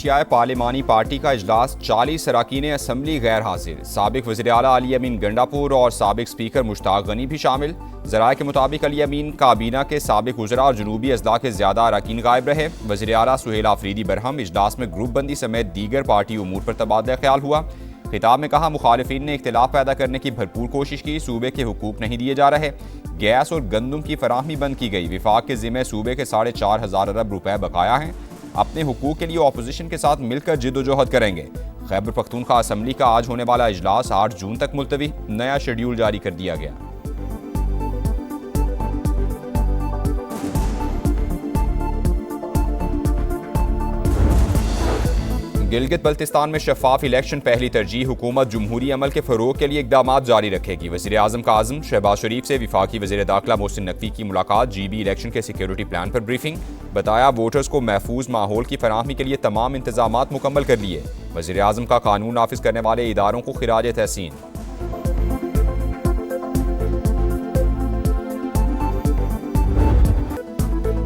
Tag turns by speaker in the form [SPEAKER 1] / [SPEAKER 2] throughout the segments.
[SPEAKER 1] PTI पार्लिमानी party का इजलास 40 अरकान असम्बली गैर हाजिर। साबिक वज़ीर आला अली अमीन गंडापुर और साबिक स्पीकर मुश्ताक गनी भी शामिल। ज़राए के मुताबिक अली अमीन काबीना के साबिक वज़रा और जनूबी अजला के ज़्यादा अरकान गायब रहे। वज़ीर आला सुहेल आफरीदी बरहम इजलास में ग्रुप बंदी समेत दीगर पार्टी उमूर पर तबादला ख्याल हुआ। खिताब में कहा, मुखालिफिन ने इख्तिलाफ पैदा करने की भरपूर कोशिश की। सूबे के हुकूक नहीं दिए जा रहे। गैस और गंदम की फराहमी बंद की गई। विफाक के ज़िम्मे सूबे के 4,500 अरब रुपए बकाया हैं। अपने हुकूक के लिए अपोजिशन के साथ मिलकर जिद्दोजहद करेंगे। खैबर पख्तूनख्वा असम्बली का आज होने वाला इजलास 8 जून तक मुलतवी। नया शेड्यूल जारी कर दिया गया। गिलगित बल्तिस्तान में शफाफ इलेक्शन पहली तरजीह। हुकूमत जमहूरी अमल के फरोग के लिए इकदाम जारी रखेगी। वज़ीर आज़म का आज़म शहबाज शरीफ से वफाकी वज़ीर दाखिला मोहसिन नकवी की मुलाकात। GB इलेक्शन के सिक्योरिटी प्लान पर ब्रीफिंग। बताया, वोटर्स को महफूज माहौल की फराहमी के लिए तमाम इंतजामात मुकम्मल कर लिए। वज़ीर आज़म का कानून नाफिज करने वाले इदारों को खिराज तहसीन।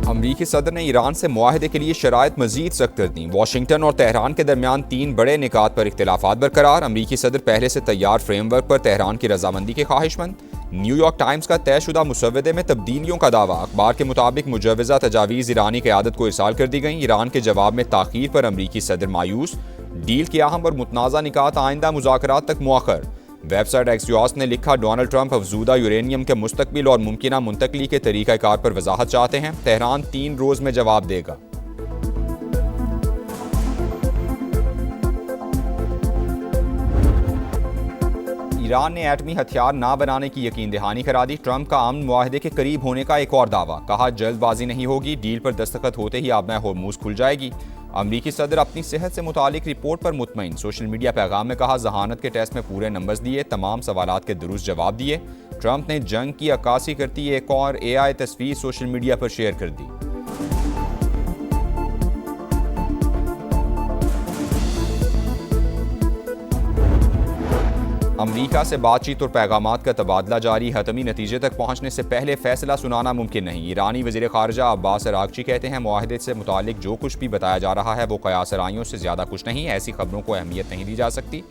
[SPEAKER 1] अमरीकी सदर ने ईरान से मुआहदे के लिए शराइत मजीद सख्त कर दी। वाशिंगटन और तेहरान के दरमियान 3 बड़े निकात पर इख्तिलाफात बरकरार। अमरीकी सदर पहले से तैयार फ्रेमवर्क पर तेहरान की रजामंदी के ख्वाहिशमंद। न्यूयॉर्क टाइम्स का तयशुदा मुसवदे में तब्दीलियों का दावा। अखबार के मुताबिक मुजवज़ा तजावीज़ ईरानी क़यादत को इरसाल कर दी गई। ईरान के जवाब में ताख़ीर पर अमरीकी सदर मायूस। डील के अहम और मुतनाज़ा निकात आइंदा मुज़ाकरात तक मुअख्खर। वेबसाइट एक्सियोस ने लिखा, डोनाल्ड ट्रंप अफजूदा यूरेनियम के मुस्तकबिल और मुमकिना मुंतकली के तरीक़ाकार पर वजाहत चाहते हैं। तेहरान 3 रोज़ में जवाब देगा। ईरान ने एटमी हथियार ना बनाने की यकीन दहानी करा दी। ट्रंप का अमन मुआहदे के करीब होने का एक और दावा। कहा, जल्दबाजी नहीं होगी, डील पर दस्तखत होते ही आबना होर्मुज खुल जाएगी। अमरीकी सदर अपनी सेहत से मुतालिक रिपोर्ट पर मुतमईन। सोशल मीडिया पैगाम में कहा, जहानत के टेस्ट में पूरे नंबर्स दिए, तमाम सवालात के दुरुस्त जवाब दिए। ट्रंप ने जंग की अक्कासी करती एक और AI तस्वीर सोशल मीडिया पर शेयर कर दी। अमरीका से बातचीत और पैगामात का तबादला जारी। हतमी नतीजे तक पहुंचने से पहले फैसला सुनाना मुमकिन नहीं। ईरानी वज़ीर ख़ारजा अब्बास अरागची कहते हैं, मुआहदे से मुतालिक जो कुछ भी बताया जा रहा है वो क़यासराइयों से ज़्यादा कुछ नहीं। ऐसी खबरों को अहमियत नहीं दी जा सकती।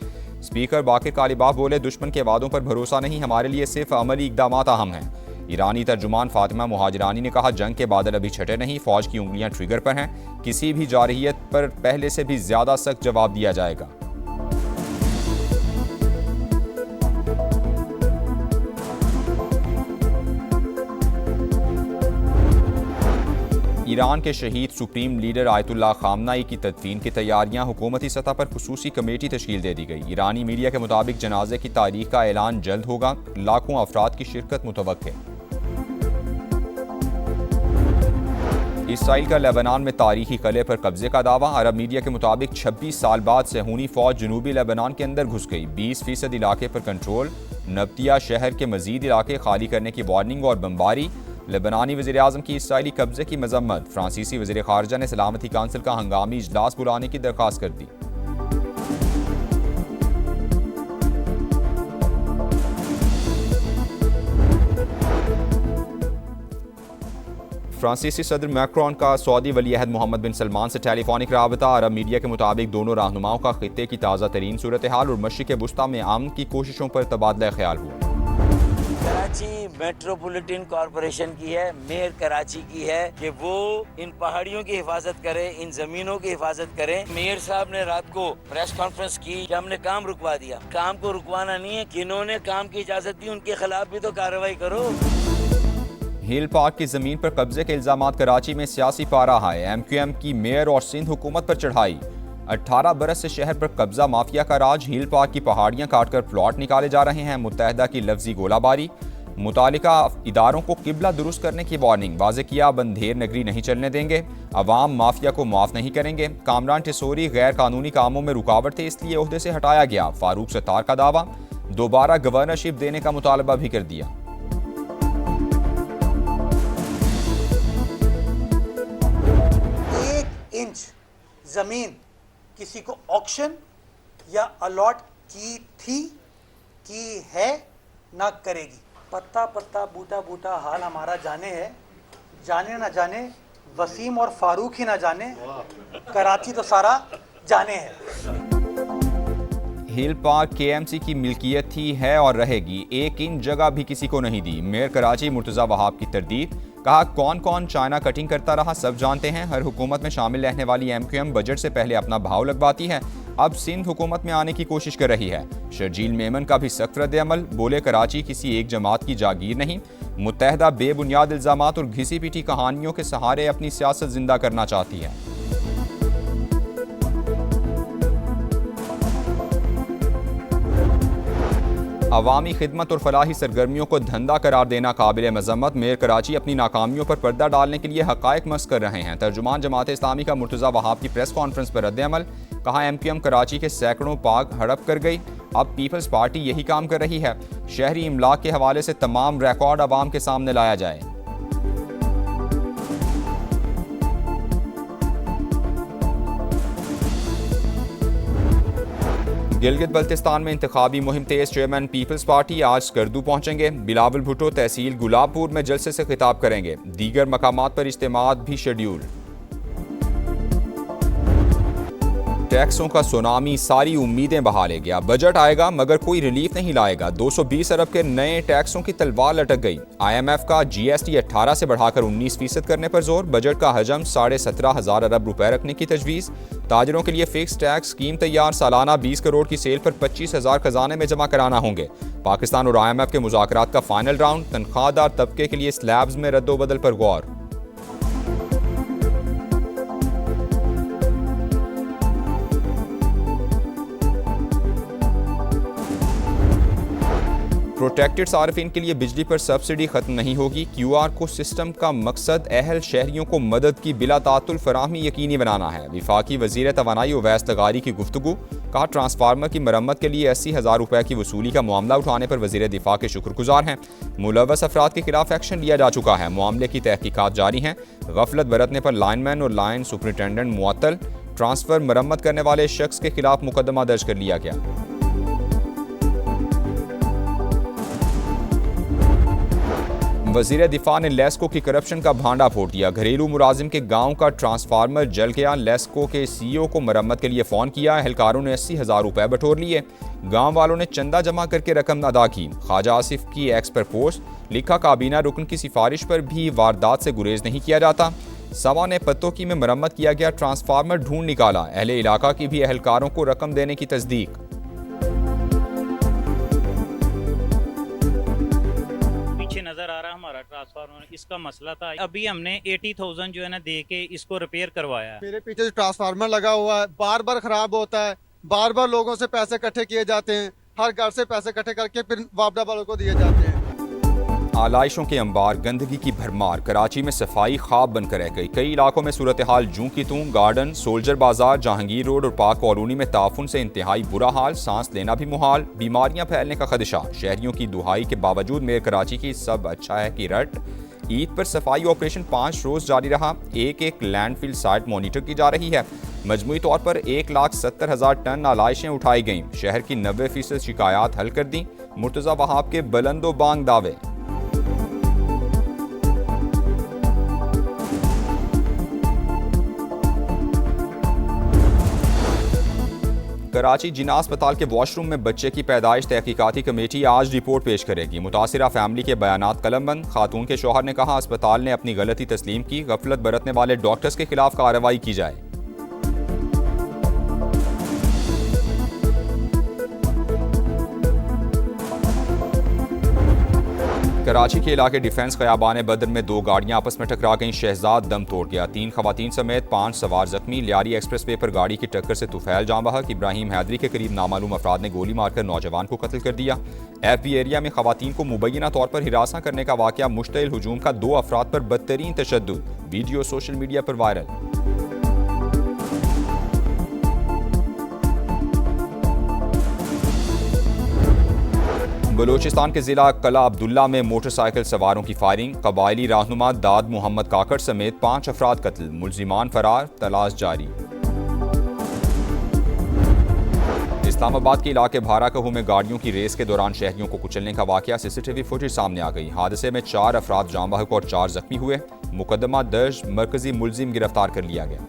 [SPEAKER 1] स्पीकर बाकिर कालिबाफ बोले, दुश्मन के वादों पर भरोसा नहीं, हमारे लिए सिर्फ अमली इक़दामात अहम हैं। ईरानी तर्जुमान फातिमा मुहाजिरानी ने कहा, जंग के बादल अभी छटे नहीं, फ़ौज की उंगलियाँ ट्रिगर पर हैं। किसी भी जारहियत पर पहले से भी ज़्यादा सख्त जवाब दिया जाएगा। ईरान के शहीद सुप्रीम लीडर आयतुल्लाह खामनाई की तदफीन की तैयारियां। हुकूमती सतह पर खुसूसी कमेटी तश्कील दे दी गई। ईरानी मीडिया के मुताबिक जनाजे की तारीख का ऐलान जल्द होगा। लाखों अफराद की शिरकत मुतवक्के। इसराइल का लेबनान में तारीखी किले पर कब्जे का दावा। अरब मीडिया के मुताबिक 26 साल बाद सेहूनी फौज जनूबी लेबनान के अंदर घुस गई। 20% इलाके पर कंट्रोल। नब्तिया शहर के मजीद इलाके खाली करने की वार्निंग और बमबारी। लेबनानी वज़ीर आज़म की इसराइली कब्जे की मजम्मत। फ्रांसीसी वज़ीर ख़ारजा ने सलामती काउंसिल का हंगामी इजलास बुलाने की दरख्वास्त कर दी। फ्रांसीसी सदर मैक्रोन का सऊदी वलीअहद मोहम्मद बिन सलमान से टेलीफोनिक राबता। अरब मीडिया के मुताबिक दोनों रहनुमाओं का खित्ते की ताज़ा तरीन सूरत हाल और मशरिक़ वुस्ता में अमन की कोशिशों पर तबादला ख्याल हुआ।
[SPEAKER 2] कराची मेट्रोपॉलिटन कॉरपोरेशन की है, मेयर कराची की है कि वो इन पहाड़ियों की हिफाजत करे, इन जमीनों की हिफाजत करे। मेयर साहब ने रात को प्रेस कॉन्फ्रेंस की कि हमने काम रुकवा दिया। काम को रुकवाना नहीं है, जिन्होंने काम की इजाजत दी उनके खिलाफ भी तो कार्रवाई करो।
[SPEAKER 1] हिल पार्क की जमीन पर कब्जे के इल्जामात। कराची में सियासी पारा है। MQM की मेयर और सिंध हुकूमत पर चढ़ाई। 18 बरस से शहर पर कब्जा माफिया का राज। हिल पार्क की पहाड़ियां काटकर प्लॉट निकाले जा रहे हैं। मुत्तहदा की लफ्जी गोलाबारी। मुतालिका इदारों को किबला दुरुस्त करने की वार्निंग। वाज़े किया, बंधेर नगरी नहीं चलने देंगे। अवाम माफिया को माफ नहीं करेंगे। कामरान टिसोरी गैर कानूनी कामों में रुकावट थे, इसलिए ओहदे से हटाया गया। फारूक सत्तार का दावा। दोबारा गवर्नरशिप देने का मुतालबा भी कर दिया।
[SPEAKER 3] 1 इंच जमीन किसी को ऑक्शन या अलॉट की थी, की है, ना करेगी। पत्ता पत्ता बूटा बूटा हाल हमारा जाने है, जाने ना जाने वसीम और फारूक ही ना जाने। कराची तो सारा जाने हैं।
[SPEAKER 1] हिल पार्क केएमसी की मिल्कियत थी, है और रहेगी। एक इंच जगह भी किसी को नहीं दी। मेयर कराची मुर्तज़ा वहाब की तरदीद। कहा कौन कौन चाइना कटिंग करता रहा सब जानते हैं। हर हुकूमत में शामिल रहने वाली एमक्यूएम बजट से पहले अपना भाव लगवाती है। अब सिंध हुकूमत में आने की कोशिश कर रही है। शर्जील मेमन का भी सख्त रद्द-ए-अमल। बोले कराची किसी एक जमात की जागीर नहीं। मुत्तहदा बेबुनियाद इल्जामात और घिसी पीटी कहानियों के सहारे अपनी सियासत जिंदा करना चाहती है। अवामी खिदमत और फलाही सरगर्मियों को धंधा करार देना काबिल मजम्मत। मेयर कराची अपनी नाकामियों पर पर्दा डालने के लिए हकायक मस्क कर रहे हैं। तर्जुमान जमात इस्लामी का मुर्तज़ा वहाब की प्रेस कॉन्फ्रेंस पर रद्द-ए-अमल। कहा एमक्यूएम कराची के सैकड़ों पार्क हड़प कर गई। अब पीपल्स पार्टी यही काम कर रही है। शहरी इमलाक के हवाले से तमाम रिकॉर्ड अवाम के सामने लाया जाए। गिलगित बल्तिस्तान में इंतखाबी मुहिम तेज। चेयरमैन पीपल्स पार्टी आज स्कर्दू पहुंचेंगे। बिलावल भुट्टो तहसील गुलाबपुर में जलसे से खिताब करेंगे। दीगर मकामात पर इज्तिमात भी शेड्यूल। टैक्सों का सुनामी सारी उम्मीदें बहा ले गया। बजट आएगा मगर कोई रिलीफ नहीं लाएगा। 220 अरब के नए टैक्सों की तलवार लटक गई। IMF का GST 18 से बढ़ाकर 19% करने पर जोर। बजट का हजम 17,500 अरब रुपए रखने की तजवीज़। ताजरों के लिए फिक्स टैक्स स्कीम तैयार। सालाना 20 करोड़ की सेल पर 25,000 खजाने में जमा कराना होंगे। पाकिस्तान और IMF के मुज़ाकरात का फाइनल राउंड। तनख्वाहदार तबके के लिए स्लैब्स में रद्दोबदल पर गौर। प्रोटेक्टेड सार्फिन के लिए बिजली पर सब्सिडी खत्म नहीं होगी। QR को सिस्टम का मकसद अहल शहरियों को मदद की बिला तातुल फराहमी यकीनी बनाना है। विफाकी वजीर तवानाई उवैस लगारी की गुफ्तगू। कहा ट्रांसफार्मर की मरम्मत के लिए 80,000 रुपए की वसूली का मामला उठाने पर वजीर दिफा के शुक्रगुजार हैं। मुलव्वस अफराद के खिलाफ एक्शन लिया जा चुका है। मामले की तहकीकात जारी हैं। गफलत बरतने पर लाइनमैन और लाइन सुपरिटेंडेंट मुअत्तल। ट्रांसफर मरम्मत करने वाले शख्स के खिलाफ मुकदमा दर्ज कर लिया गया। वजीर दिफा ने लेस्को की करप्शन का भांडा फोड़ दिया। घरेलू मुलाजिम के गांव का ट्रांसफार्मर जल गया। लेस्को के CEO को मरम्मत के लिए फ़ोन किया। एहलकारों ने 80,000 रुपए बटोर लिए। गांव वालों ने चंदा जमा करके रकम अदा की। ख्वाजा आसिफ की एक्स पर पोस्ट। लिखा काबीना रुकन की सिफारिश पर भी वारदात से गुरेज नहीं किया जाता। सवा ने पत्तों की में मरम्मत किया गया। ट्रांसफार्मर ढूंढ निकाला। अहले इलाका की भी एहलकारों को रकम देने की तस्दीक।
[SPEAKER 4] नजर आ रहा हमारा ट्रांसफार्मर, इसका मसला था। अभी हमने 80,000 जो है ना दे के इसको रिपेयर करवाया है।
[SPEAKER 5] मेरे पीछे जो ट्रांसफार्मर लगा हुआ है बार बार खराब होता है। बार बार लोगों से पैसे इकट्ठे किए जाते हैं। हर घर से पैसे इकट्ठे करके फिर वापडा वालों को दिए जाते हैं।
[SPEAKER 1] आलाइशों के अंबार, गंदगी की भरमार। कराची में सफाई ख्वाब बनकर रह गई। कई इलाकों में सूरत हाल जूं की तूं। गार्डन, सोल्जर बाजार, जहांगीर रोड और पार्क कॉलोनी में ताफुन से इंतहाई बुरा हाल। सांस लेना भी मुहाल। बीमारियां फैलने का खदशा। शहरियों की दुहाई के बावजूद मेयर कराची की सब अच्छा है कि रट। ईद पर सफाई ऑपरेशन 5 रोज जारी रहा। एक लैंडफिल साइट मॉनिटर की जा रही है। मजमूई तौर पर 1,70,000 टन आलाइशें उठाई गईं। शहर की 90% शिकायत हल कर दी। मुर्तज़ा वहाब के बुलंदो बांग दावे। कराची जिना अस्पताल के वॉशरूम में बच्चे की पैदाइश। तहकीकाती कमेटी आज रिपोर्ट पेश करेगी। मुतासिरा फैमिली के बयानात कलमबंद। खातून के शौहर ने कहा अस्पताल ने अपनी गलती तस्लीम की। गफलत बरतने वाले डॉक्टर्स के खिलाफ कार्रवाई की जाए। कराची के इलाके डिफेंस खयाबान बदर में 2 गाड़ियां आपस में टकरा गईं। शहजाद दम तोड़ गया। 3 खवातीन समेत 5 सवार जख्मी। लियारी एक्सप्रेस वे पर गाड़ी की टक्कर से तुफैल जाँ बहक। इब्राहिम हैदरी के करीब नामालूम अफराद ने गोली मारकर नौजवान को कत्ल कर दिया। FB एरिया में खवातीन को मुबैना तौर पर हिरासा करने का वाकया। मुश्तइल हुजूम का 2 अफराद पर बदतरीन तशद्दुद। वीडियो सोशल मीडिया पर वायरल। बलूचिस्तान के जिला कला अब्दुल्ला में मोटरसाइकिल सवारों की फायरिंग। कबायली रहनुमा दाद मोहम्मद काकड़ समेत 5 अफराद कत्ल। मुलजिमान फरार। तलाश जारी। इस्लामाबाद के इलाके भाराकहू में गाड़ियों की रेस के दौरान शहरियों को कुचलने का वाकया। CCTV फुटेज सामने आ गई। हादसे में 4 अफराद जाँ बहक और 4 जख्मी हुए। मुकदमा दर्ज। मरकजी मुलजिम गिरफ्तार कर लिया गया।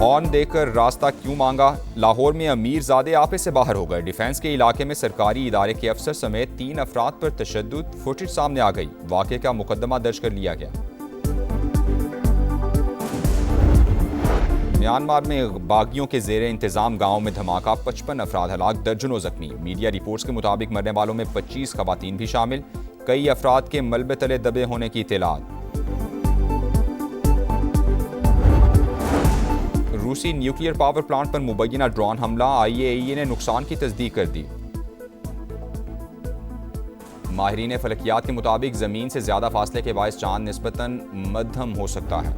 [SPEAKER 1] हॉर्न देकर रास्ता क्यों मांगा? लाहौर में अमीरजादे आपे से बाहर हो गए। डिफेंस के इलाके में सरकारी इदारे के अफसर समेत 3 अफराद पर तशद्दुद। फुटेज सामने आ गई। वाक़े का मुकदमा दर्ज कर लिया गया। म्यांमार में बागियों के जेरे इंतजाम गांव में धमाका, 55 अफराद हलाक, दर्जनों जख्मी। मीडिया रिपोर्ट्स के मुताबिक मरने वालों में 25 खवातीन भी शामिल। कई अफराद के मलबे तले दबे होने की इत्तलात। रूसी न्यूक्लियर पावर प्लांट पर मुबैना ड्रोन हमला, IAEA ने नुकसान की तस्दीक कर दी। माहिरीन फलकियात के मुताबिक जमीन से ज्यादा फासले के बायस चांद निस्बतन मध्यम हो सकता है।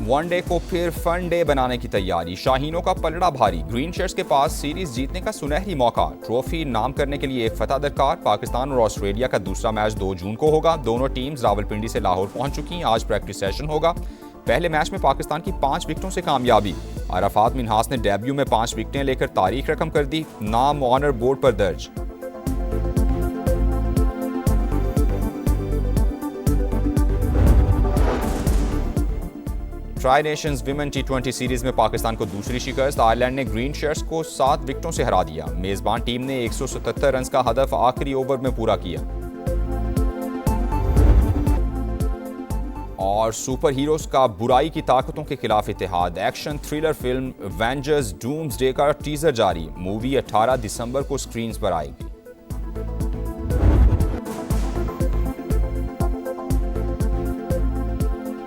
[SPEAKER 1] वनडे को फिर फन डे बनाने की तैयारी। शाहीनों का पलड़ा भारी। ग्रीन शर्ट्स के पास सीरीज जीतने का सुनहरी मौका। ट्रॉफी नाम करने के लिए एक फतह दरकार। पाकिस्तान और ऑस्ट्रेलिया का दूसरा मैच 2 जून को होगा। दोनों टीम्स रावलपिंडी से लाहौर पहुंच चुकी। आज प्रैक्टिस सेशन होगा। पहले मैच में पाकिस्तान की 5 विकेटों से कामयाबी। अराफात मिन्हास ने डेब्यू में 5 विकेटें लेकर तारीख रकम कर दी। नाम ऑनर बोर्ड पर दर्ज। Try Nations women T20 series में पाकिस्तान को दूसरी शिकस्त। आयरलैंड ने ग्रीन शर्ट्स को 7 विकेटों से हरा दिया। मेजबान टीम ने 177 रन का हदफ आखिरी ओवर में पूरा किया। और सुपर हीरोज का बुराई की ताकतों के खिलाफ इत्तेहाद। Action thriller film Avengers Doomsday का टीजर जारी। मूवी 18 दिसंबर को स्क्रीन्स पर आएगी।